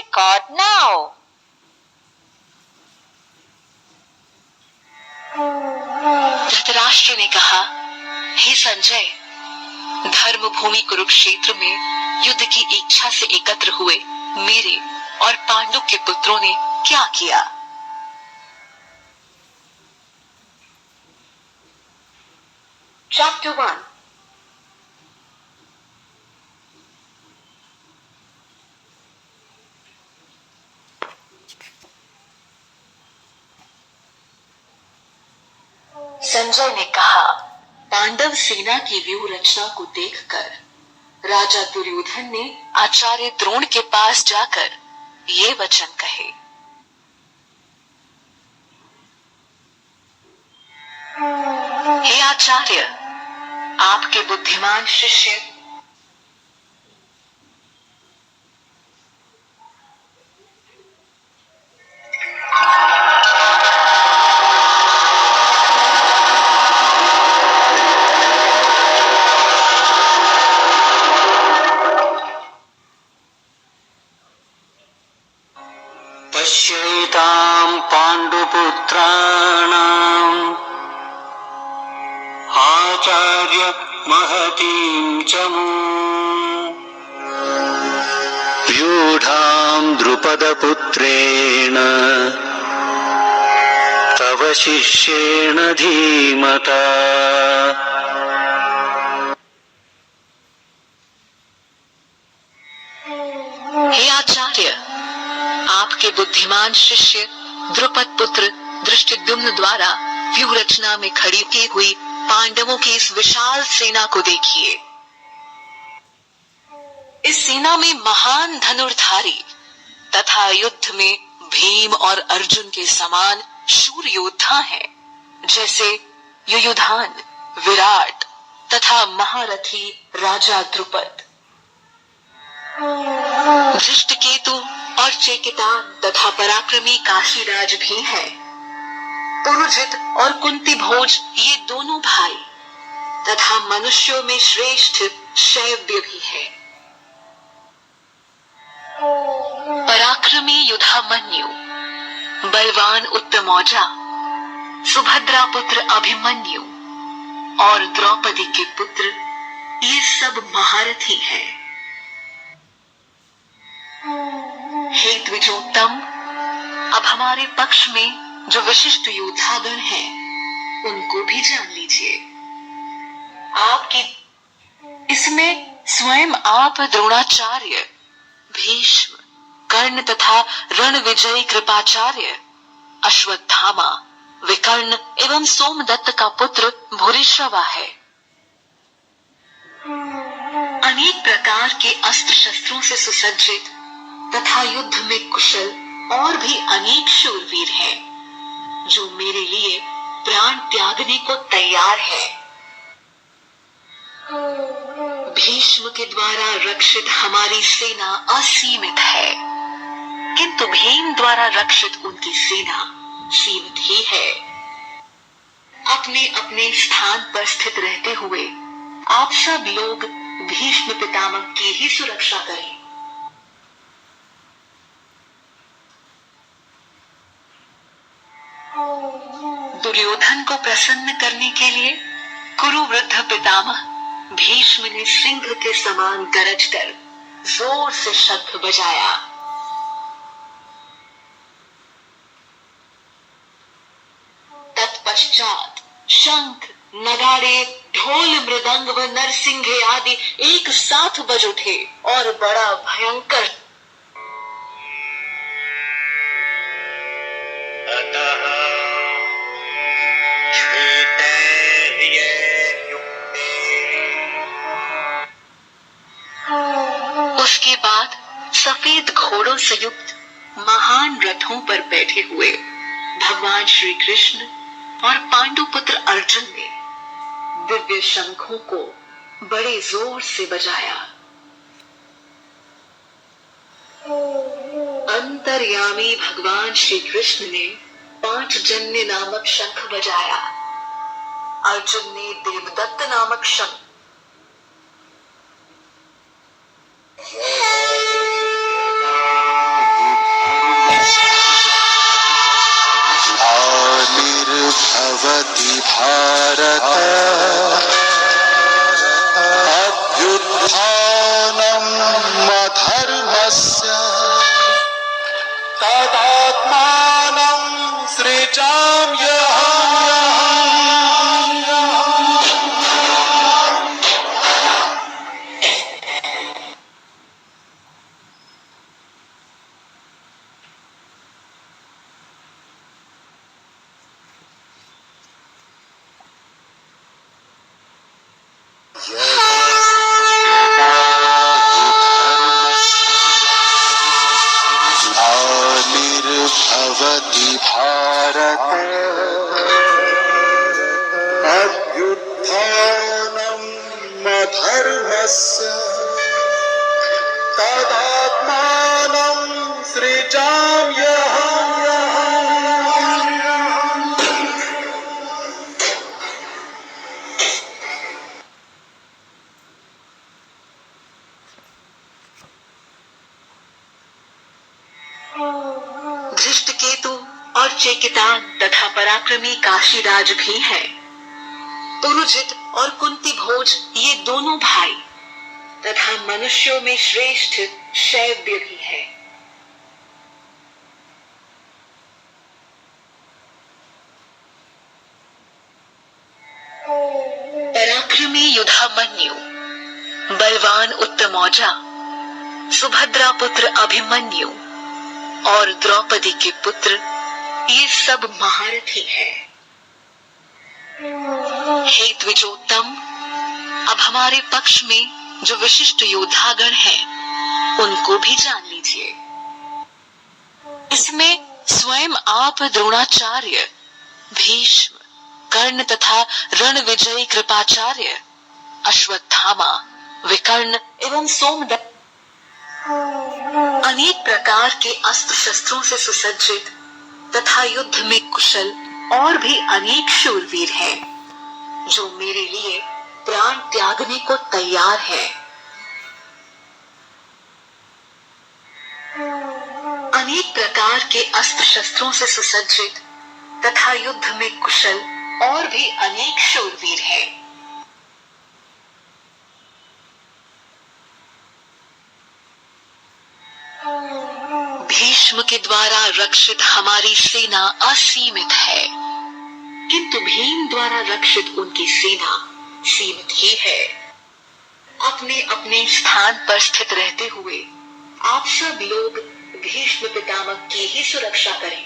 record now. Dhritarashtra ने कहा, हे संजय, धर्म भूमि कुरुक्षेत्र में युद्ध की इच्छा से एकत्र हुए मेरे और पांडु के पुत्रों ने क्या किया? Chapter 1. संजय ने कहा, पांडव सेना की व्यूह रचना को देखकर राजा दुर्योधन ने आचार्य द्रोण के पास जाकर ये वचन कहे। हे आचार्य, आपके बुद्धिमान शिष्य पश्येतां पाण्डुपुत्राणाम् आचार्य महतीं च व्यूढां द्रुपदपुत्रेण तव शिष्येण धीमता। हे आचार्य, आपके बुद्धिमान शिष्य द्रुपद पुत्र धृष्टद्युम्न द्वारा व्यूह रचना में खड़ी की हुई पांडवों की इस विशाल सेना को देखिए। इस सेना में महान धनुर्धारी तथा युद्ध में भीम और अर्जुन के समान शूर योद्धा हैं, जैसे युयुधान, विराट तथा महारथी राजा द्रुपद, धृष्टकेतु और चेकितान तथा पराक्रमी काशीराज भी हैं। पुरुजित और कुंती भोज ये दोनों भाई तथा मनुष्यों में श्रेष्ठ शैव्य भी है। पराक्रमी युधामन्यु, बलवान उत्तमौजा, सुभद्रा पुत्र अभिमन्यु और द्रौपदी के पुत्र ये सब महारथी हैं। हे द्विजोत्तम, अब हमारे पक्ष में जो विशिष्ट योद्धागण हैं, उनको भी जान लीजिए। आपकी इसमें स्वयं आप द्रोणाचार्य, भीष्म, कर्ण तथा रण विजयी कृपाचार्य, अश्वत्थामा, विकर्ण एवं सोमदत्त का पुत्र भूरिश्रवा है। अनेक प्रकार के अस्त्र शस्त्रों से सुसज्जित तथा युद्ध में कुशल और भी अनेक शूरवीर हैं, जो मेरे लिए प्राण त्यागने को तैयार है। भीष्म के द्वारा रक्षित हमारी सेना असीमित है, किंतु भीम द्वारा रक्षित उनकी सेना सीमित ही है। अपने अपने स्थान पर स्थित रहते हुए आप सब लोग भीष्म पितामह की ही सुरक्षा करें। दुर्योधन को प्रसन्न करने के लिए कुरु वृद्ध पितामह भीष्म ने सिंह के समान गरज कर जोर से शंख बजाया। तत्पश्चात शंख, नगाड़े, ढोल, मृदंग व नरसिंघे आदि एक साथ बज उठे और बड़ा भयंकर उसके बाद सफेद घोड़ों से युक्त महान रथों पर बैठे हुए भगवान श्री कृष्ण और पांडुपुत्र अर्जुन ने दिव्य शंखों को बड़े जोर से बजाया। अंतर्यामी भगवान श्री कृष्ण ने 5 जन्य नामक शंख बजाया। अर्जुन ने देवदत्त नामक शंख, धर्मस्य तदात्मानं सृजाम्यहम्। धृष्टकेतु और चेकितान तथा पराक्रमी काशीराज भी हैं। पुरुजित और कुंती भोज ये दोनों भाई तथा मनुष्यों में श्रेष्ठ शैव्य भी है। पराक्रमी युधामन्यु, बलवान उत्तमौजा, सुभद्रा पुत्र अभिमन्यु और द्रौपदी के पुत्र ये सब महारथी हैं। हे द्विजोत्तम, अब हमारे पक्ष में जो विशिष्ट योद्धागण हैं उनको भी जान लीजिए। इसमें स्वयं आप द्रोणाचार्य, भीष्म, कर्ण तथा रण विजयी कृपाचार्य, अश्वत्थामा, विकर्ण एवं सोमदत्त अनेक प्रकार के अस्त्र शस्त्रों से सुसज्जित तथा युद्ध में कुशल और भी अनेक शूरवीर हैं जो मेरे लिए प्राण त्यागने को तैयार हैं। अनेक प्रकार के अस्त्र शस्त्रों से सुसज्जित तथा युद्ध में कुशल और भी अनेक शूरवीर हैं। भीष्म के द्वारा रक्षित हमारी सेना असीमित है, किंतु भीम द्वारा रक्षित उनकी सेना सीमित ही है। अपने अपने स्थान पर स्थित रहते हुए आप सब लोग भीष्म पितामह की ही सुरक्षा करें।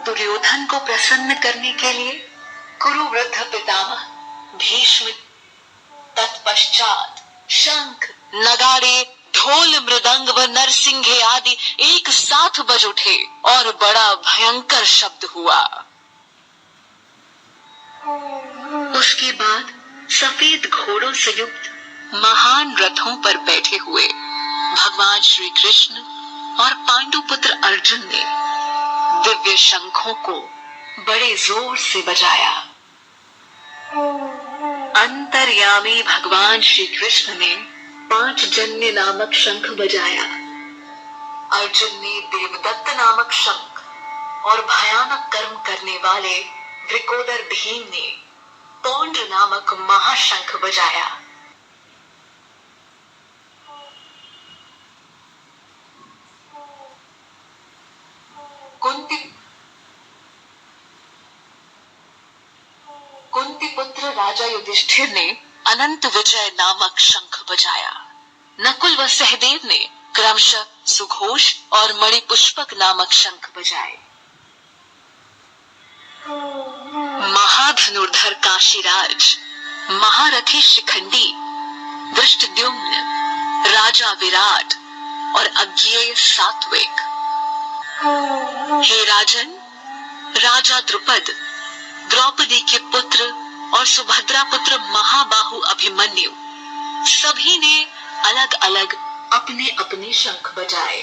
दुर्योधन को प्रसन्न करने के लिए कुरुवृद्ध पितामह भीष्म तत्पश्चात शंख, नगाड़े, ढोल, मृदंग व नरसिंघे आदि एक साथ बज उठे और बड़ा भयंकर शब्द हुआ। उसके बाद सफेद घोड़ों से युक्त महान रथों पर बैठे हुए भगवान श्री कृष्ण और पांडुपुत्र अर्जुन ने दिव्य शंखों को बड़े जोर से बजाया। अंतर्यामी भगवान श्री कृष्ण ने 5 जन्य नामक शंख बजाया। अर्जुन ने देवदत्त नामक शंख और भयानक कर्म करने वाले वृकोदर भीम ने पौंड्र नामक महाशंख बजाया। कुंती पुत्र राजा युधिष्ठिर ने अनंत विजय नामक शंख बजाया। नकुल व सहदेव ने क्रमशः सुघोष और मणिपुष्पक नामक शंख बजाए। महाधनुर्धर काशीराज, महारथी शिखंडी, धृष्टद्युम्न, राजा विराट और अज्ञेय सात्विक। हे राजन, राजा द्रुपद, द्रौपदी के पुत्र और सुभद्रा पुत्र महाबाहु अभिमन्यु सभी ने अलग अलग अपने अपने शंख बजाए।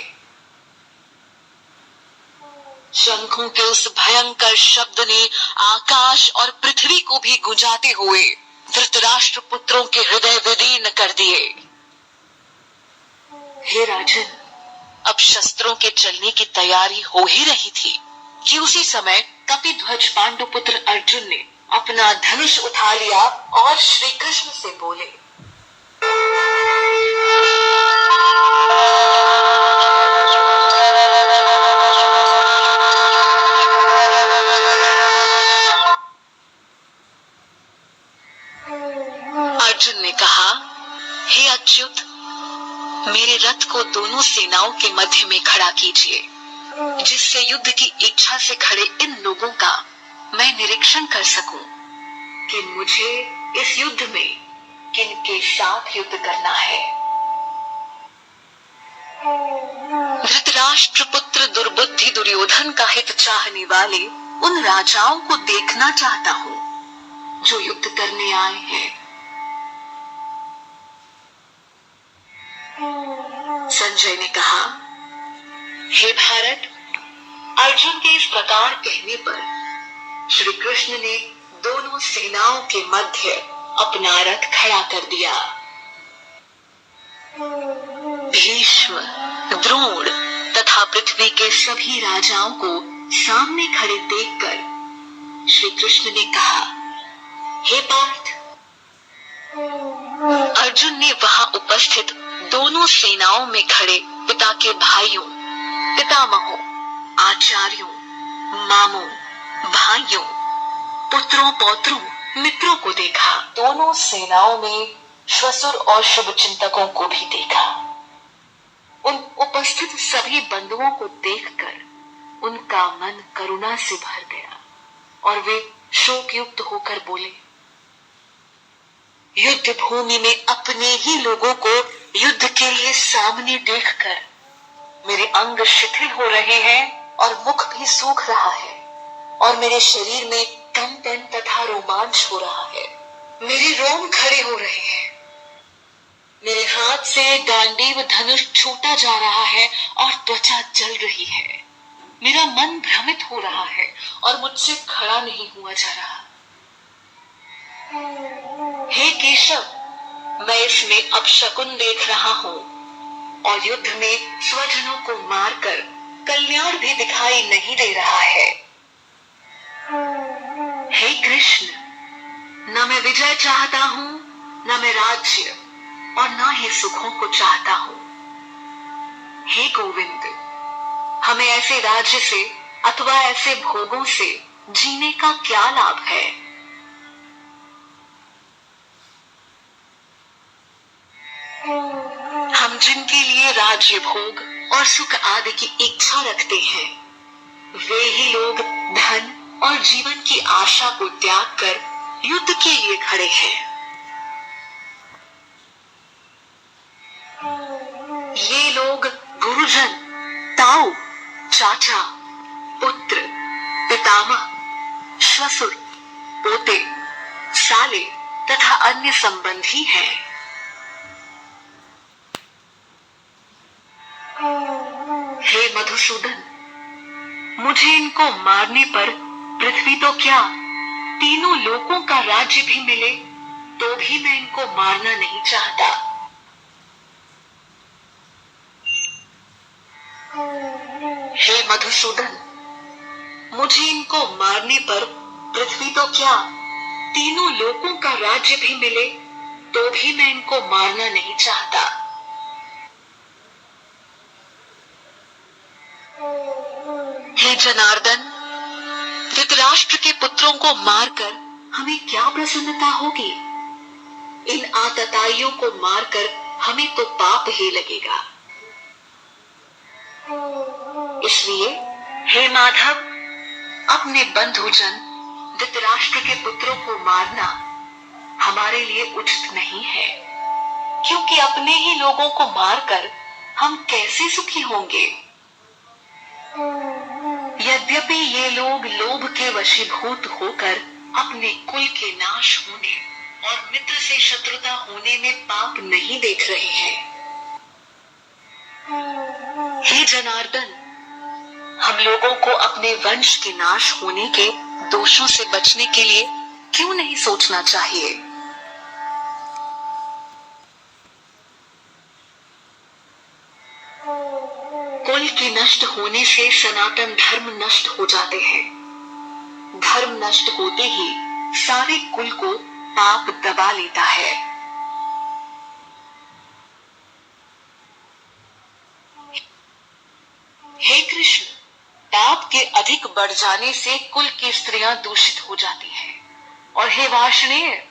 शंखों के उस भयंकर शब्द ने आकाश और पृथ्वी को भी गुंजाते हुए धृतराष्ट्र पुत्रों के हृदय विदीर्ण कर दिए। हे राजन, अब शस्त्रों के चलने की तैयारी हो ही रही थी कि उसी समय कपिध्वज पांडुपुत्र अर्जुन ने अपना धनुष उठा लिया और श्री कृष्ण से बोले, अर्जुन ने कहा, हे अच्युत, मेरे रथ को दोनों सेनाओं के मध्य में खड़ा कीजिए, जिससे युद्ध की इच्छा से खड़े इन लोगों का मैं निरीक्षण कर सकूं कि मुझे इस युद्ध में किनके साथ युद्ध करना है। धृतराष्ट्र पुत्र दुर्बुद्धि दुर्योधन का हित चाहने वाले उन राजाओं को देखना चाहता हूँ। जो युद्ध करने आए हैं। संजय ने कहा, हे भारत, अर्जुन के इस प्रकार कहने पर श्री कृष्ण ने दोनों सेनाओं के मध्य अपना रथ खड़ा कर दिया। भीष्म, द्रोण तथा पृथ्वी के सभी राजाओं को सामने खड़े देखकर श्री कृष्ण ने कहा, हे पार्थ, अर्जुन ने वहां उपस्थित दोनों सेनाओं में खड़े पिता के भाइयों, पितामहों, आचार्यों, मामों, भाइयों, पुत्रों, पौत्रों, मित्रों को देखा। दोनों सेनाओं में श्वसुर और शुभ चिंतकों को भी देखा। उन उपस्थित सभी बंधुओं को देखकर उनका मन करुणा से भर गया और वे शोक युक्त होकर बोले, युद्ध भूमि में अपने ही लोगों को युद्ध के लिए सामने देखकर मेरे अंग शिथिल हो रहे हैं और मुख भी सूख रहा है और मेरे शरीर में कंपन तथा रोमांच हो रहा है। मेरे रोम खड़े हो रहे हैं, मेरे हाथ से गांडीव धनुष छूटा जा रहा है और त्वचा जल रही है। मेरा मन भ्रमित हो रहा है और मुझसे खड़ा नहीं हुआ जा रहा। हे केशव, मैं इसमें अपशकुन देख रहा हूँ और युद्ध में स्वजनों को मारकर कल्याण भी दिखाई नहीं दे रहा है। हे कृष्ण, न मैं विजय चाहता हूँ, न मैं राज्य और न ही सुखों को चाहता हूँ। हे गोविंद, हमें ऐसे राज्य से अथवा ऐसे भोगों से जीने का क्या लाभ है? हम जिनके लिए राज्य, भोग और सुख आदि की इच्छा रखते हैं, वे ही लोग धन और जीवन की आशा को त्याग कर युद्ध के लिए खड़े हैं। ये लोग गुरुजन, ताऊ, चाचा, पुत्र, पितामह, श्वसुर, पोते, साले तथा अन्य संबंधी हैं। हे मधुसूदन, मुझे इनको मारने पर पृथ्वी तो क्या, तीनों लोकों का राज्य भी मिले तो भी मैं इनको मारना नहीं चाहता। हे मधुसूदन, मुझे इनको मारने पर पृथ्वी तो क्या, तीनों लोकों का राज्य भी मिले तो भी मैं इनको मारना नहीं चाहता। हे जनार्दन, धृतराष्ट्र के पुत्रों को मारकर हमें क्या प्रसन्नता होगी? इन आतताइयों को मारकर हमें तो पाप ही लगेगा। इसलिए हे माधव, अपने बंधुजन धृतराष्ट्र के पुत्रों को मारना हमारे लिए उचित नहीं है, क्योंकि अपने ही लोगों को मारकर हम कैसे सुखी होंगे? यद्यपि ये लोग लोभ के वशीभूत होकर अपने कुल के नाश होने और मित्र से शत्रुता होने में पाप नहीं देख रहे हैं। हे जनार्दन, हम लोगों को अपने वंश के नाश होने के दोषों से बचने के लिए क्यों नहीं सोचना चाहिए? कुल के नष्ट होने से सनातन धर्म नष्ट हो जाते हैं। धर्म नष्ट होते ही सारे कुल को पाप दबा लेता है। हे कृष्ण, पाप के अधिक बढ़ जाने से कुल की स्त्रियां दूषित हो जाती हैं, और हे वार्ष्णेय,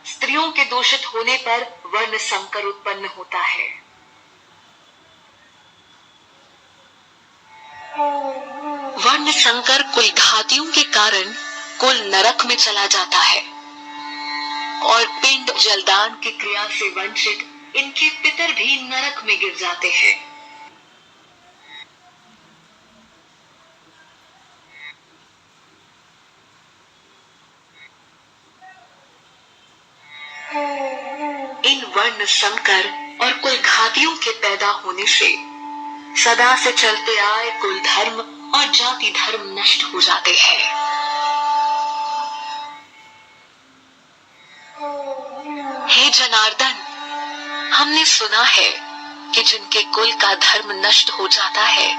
स्त्रियों के दूषित होने पर वर्ण संकर उत्पन्न होता है। वर्ण संकर कुल घातियों के कारण कुल नरक में चला जाता है और पिंड जलदान की क्रिया से वंचित इनके पितर भी नरक में गिर जाते हैं। इन वर्ण संकर और कुल घातियों के पैदा होने से सदा से चलते आए कुल धर्म और जाति धर्म नष्ट हो जाते हैं। हे जनार्दन, हमने सुना है कि जिनके कुल का धर्म नष्ट हो जाता है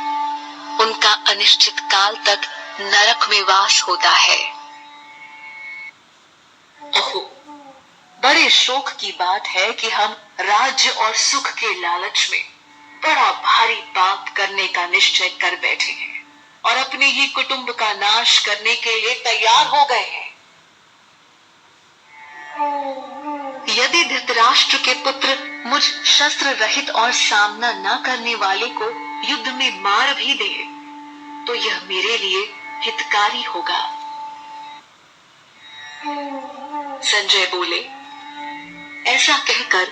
उनका अनिश्चित काल तक नरक में वास होता है। ओहो, बड़े शोक की बात है कि हम राज्य और सुख के लालच में बड़ा भारी पाप करने का निश्चय कर बैठे हैं और अपने ही कुटुंब का नाश करने के लिए तैयार हो गए हैं। यदि धृतराष्ट्र के पुत्र मुझ शस्त्र रहित और सामना न करने वाले को युद्ध में मार भी दे तो यह मेरे लिए हितकारी होगा। संजय बोले। ऐसा कहकर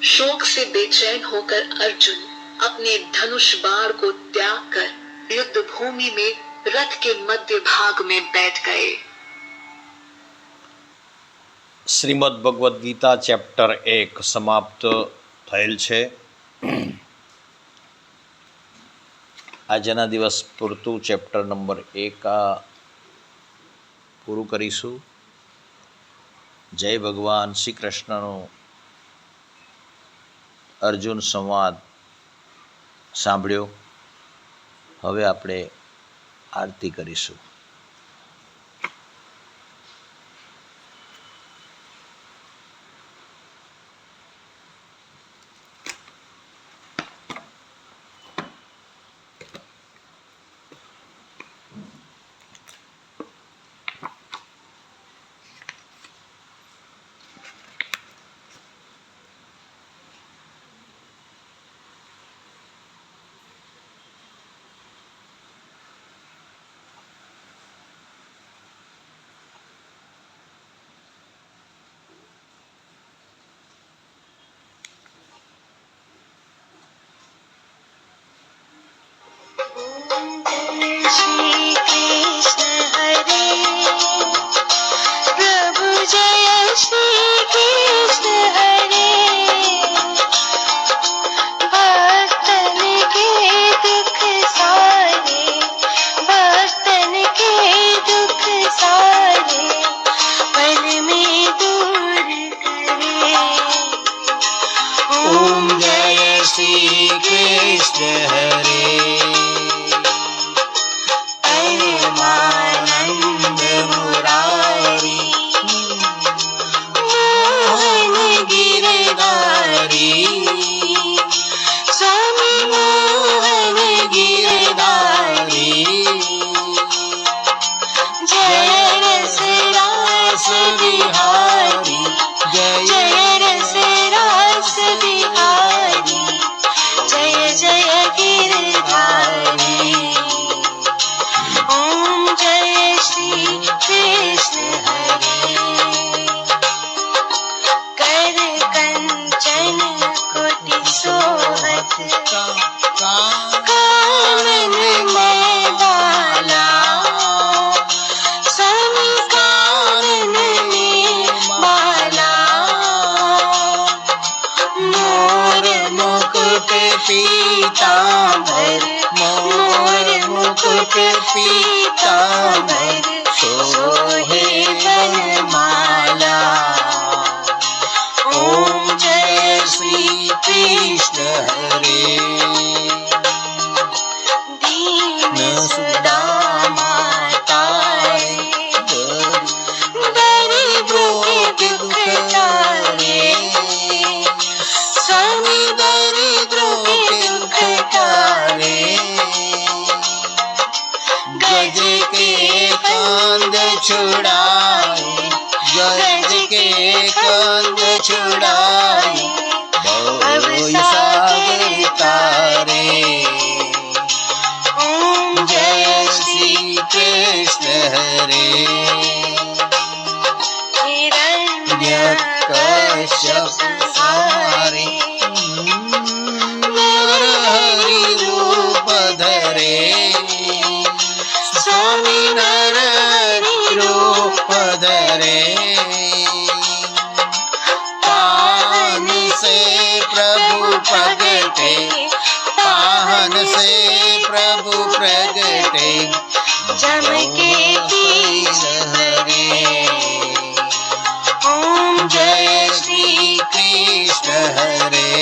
शोक से बेचैन होकर अर्जुन अपने धनुष बाण को त्याग कर युद्ध भूमि में रथ के मध्य भाग में बैठ गए। શ્રીમદ ભગવદ્ ગીતા ચેપ્ટર 1 સમાપ્ત થયેલ છે. આજના દિવસ પૂરતું ચેપ્ટર નંબર 1 પૂરું કરીશું. જય ભગવાન શ્રી કૃષ્ણનો અર્જુન સંવાદ સાંભળ્યો. હવે આપણે આરતી કરીશું. पीतांबर मोर मुकुट पीतांबर सोहे वनमाला। ओम जय श्री कृष्ण हरे। दीन सुदामा तारे गरीबों के दुख तारे। स्वामी दरिद्रों के दुख तारे। गज के कंद छुड़ाए गज के कंद छुड़ाए भव सागर तारे। ओम जय श्री कृष्ण हरे। हिरण्यकश्यप सारे नर हरि रूप धरे। स्वामी नर हरि रूप धरे। पान से प्रभु प्रगटे जम के बीच हरे। ओम जय श्री कृष्ण हरे।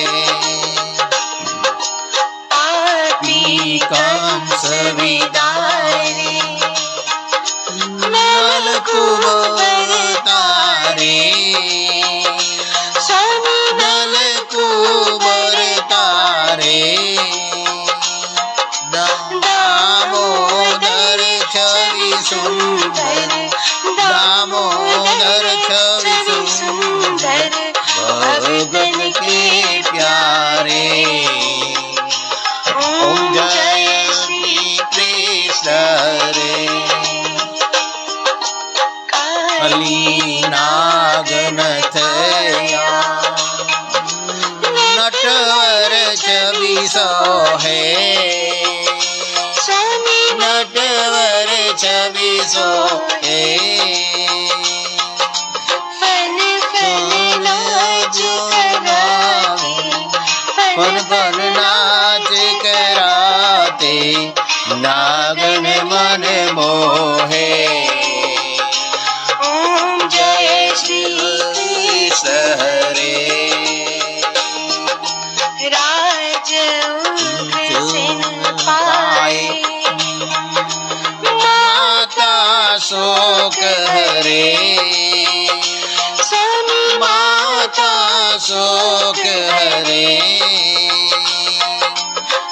पापी कंस विदारे नलकुबर तारे। स्वामी नलकुबर तारे। दामोदर छवि सुंदर। दामोदर छवि सुंदर। भगत के प्यारे। ओम जय श्री कृष्ण हरे। कली नागनथया नटवर छवि सोहे। नटवर छवि सोहे। फन फन नाच करावे फन फन नाच कराते नागन मन मोहे। ओम जय श्री कृष्ण हरे। राज उग्रसेन पाए माता शोक हरे। स्वामी माता शोक हरे।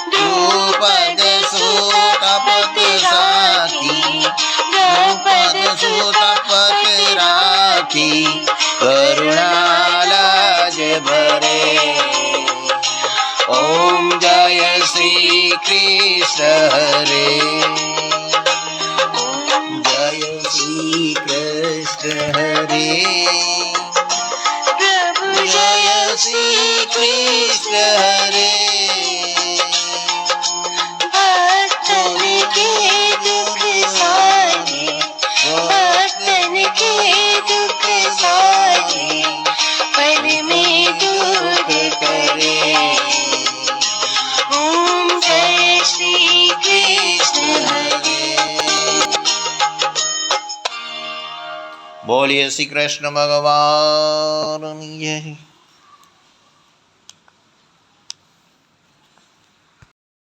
द्रुपद सुतपत साखी। द्रुपद सुतपत राखी करुणा लाज भरे। ओम जय श्री कृष्ण हरे। जय श्री कृष्ण हरे। प्रभु जय श्री कृष्ण हरे। भक्तन के दुख सारे भक्तन के दुख सारे पल में दूर करे। ओम जय श्री कृष्ण हरे। बोलिए श्री कृष्ण भगवान की जय।